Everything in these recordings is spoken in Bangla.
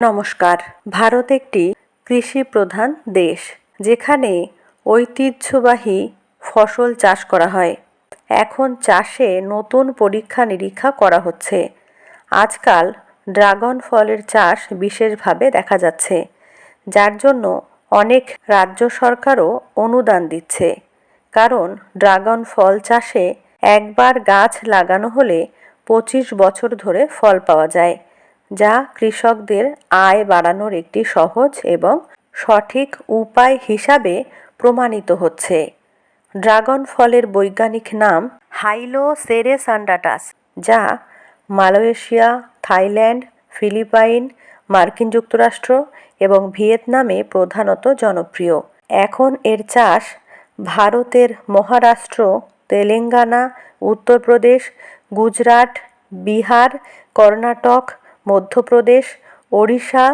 নমস্কার। ভারত একটি কৃষি প্রধান দেশ, যেখানে ঐতিহ্যবাহী ফসল চাষ করা হয়। এখন চাষে নতুন পরীক্ষা নিরীক্ষা করা হচ্ছে। আজকাল ড্রাগন ফলের চাষ বিশেষভাবে দেখা যাচ্ছে, যার জন্য অনেক রাজ্য সরকারও অনুদান দিচ্ছে। কারণ ড্রাগন ফল চাষে একবার গাছ লাগানো হলে 25 বছর ধরে ফল পাওয়া যায়, যা কৃষকদের আয় বাড়ানোর একটি সহজ এবং সঠিক উপায় হিসাবে প্রমাণিত হচ্ছে। ড্রাগন ফলের বৈজ্ঞানিক নাম হাইলোসেরেসান্ডাটাস, যা মালয়েশিয়া, থাইল্যান্ড, ফিলিপাইন, মার্কিন যুক্তরাষ্ট্র এবং ভিয়েতনামে প্রধানত জনপ্রিয়। এখন এর চাষ ভারতের মহারাষ্ট্র, তেলেঙ্গানা, উত্তরপ্রদেশ, গুজরাট, বিহার, কর্ণাটক, মধ্যপ্রদেশ, ওড়িশা,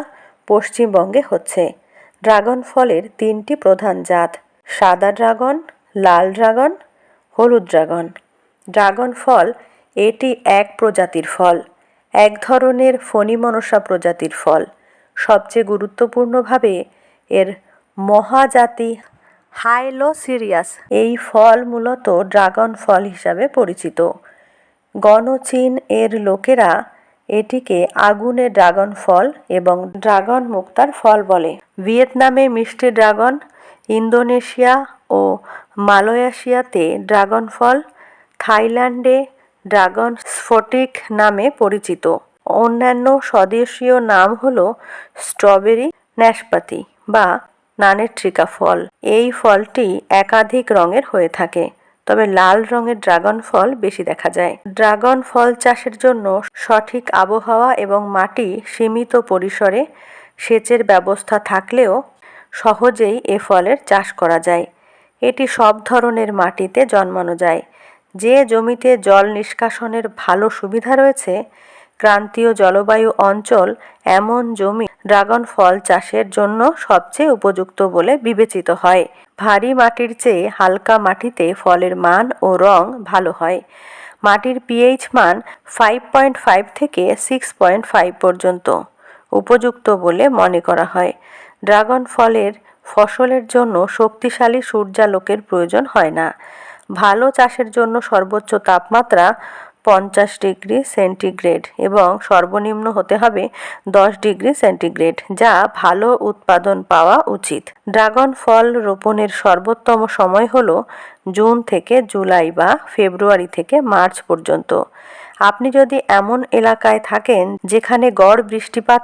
পশ্চিমবঙ্গে হচ্ছে। ড্রাগন ফলের 3টি প্রধান জাত: সাদা ড্রাগন, লাল ড্রাগন, হলুদ ড্রাগন। ড্রাগন ফল এটি এক প্রজাতির ফল, এক ধরনের ফণিমনসা প্রজাতির ফল। সবচেয়ে গুরুত্বপূর্ণভাবে এর মহাজাতি হাইলোসিরিয়াস। এই ফল মূলত ড্রাগন ফল হিসাবে পরিচিত। গণচীন এর লোকেরা এটিকে আগুনের ড্রাগন ফল এবং ড্রাগন মুক্তার ফল বলে। ভিয়েতনামে মিষ্টি ড্রাগন, ইন্দোনেশিয়া ও মালয়েশিয়াতে ড্রাগন ফল, থাইল্যান্ডে ড্রাগন স্ফটিক নামে পরিচিত। অন্যান্য স্বদেশীয় নাম হল স্ট্রবেরি ন্যাশপাতি বা নানেট্রিকা ফল। এই ফলটি একাধিক রঙের হয়ে থাকে, তবে লাল রঙের ড্রাগন ফল বেশি দেখা যায়। ড্রাগন ফল চাষের জন্য সঠিক আবহাওয়া এবং মাটি সীমিত পরিসরে সেচের ব্যবস্থা থাকলেও সহজেই এ ফলের চাষ করা যায়। এটি সব ধরনের মাটিতে জন্মানো যায়। যে জমিতে জল নিষ্কাশনের ভালো সুবিধা রয়েছে, ক্রান্তীয় জলবায়ু অঞ্চল, এমন জমি ড্রাগন ফল চাষের জন্য সবচেয়ে উপযুক্ত বলে বিবেচিত হয়। ভারী মাটির চেয়ে হালকা মাটিতে ফলের মান ও রং ভালো হয়। মাটির পিএইচ মান 5.5 থেকে 6.5 পর্যন্ত উপযুক্ত বলে মনে করা হয়। ড্রাগন ফসলের জন্য শক্তিশালী সূর্যালোকের প্রয়োজন হয় না। ভালো চাষের জন্য সর্বোচ্চ তাপমাত্রা 50 ডিগ্রি সেন্টিগ্রেড এবং সর্বনিম্ন হতে হবে 10 ডিগ্রি সেন্টিগ্রেড, যা ভালো উৎপাদন পাওয়া উচিত। ড্রাগন ফল রোপণের সর্বোত্তম সময় হল জুন থেকে জুলাই বা ফেব্রুয়ারি থেকে মার্চ পর্যন্ত। আপনি যদি এমন এলাকায় থাকেন যেখানে গড় বৃষ্টিপাত